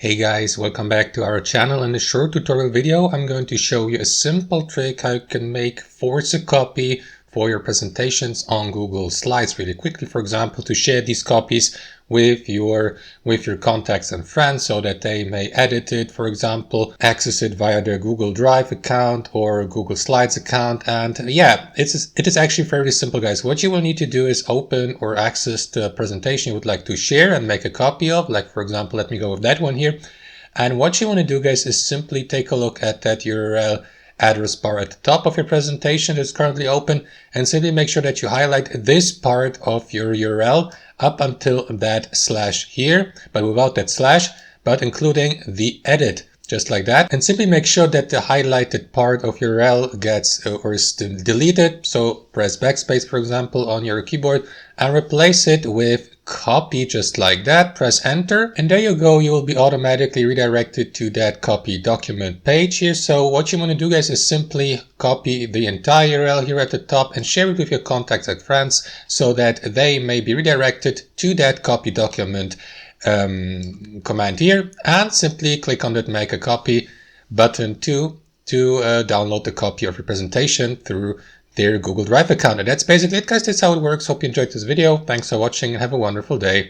Hey guys, welcome back to our channel. In this short tutorial video, I'm going to show you a simple trick how you can force a copy for your presentations on Google Slides really quickly. For example, to share these copies with your contacts and friends so that they may edit it, for example, access it via their Google Drive account or Google Slides account. And yeah, it is actually fairly simple, guys. What you will need to do is open or access the presentation you would like to share and make a copy of. Like, for example, let me go with that one here. And what you want to do, guys, is simply take a look at that URL address bar at the top of your presentation that's currently open, and simply make sure that you highlight this part of your URL up until that slash here, but without that slash, but including the edit, just like that. And simply make sure that the highlighted part of URL gets or is deleted. So press backspace, for example, on your keyboard and replace it with copy, just like that. Press enter, and there you go. You will be automatically redirected to that copy document page here. So what you want to do, guys, is simply copy the entire URL here at the top and share it with your contacts and friends so that they may be redirected to that copy document command here, and simply click on that make a copy button to download the copy of your presentation through their Google Drive account. And that's basically it, guys. That's how it works. Hope you enjoyed this video. Thanks for watching and have a wonderful day.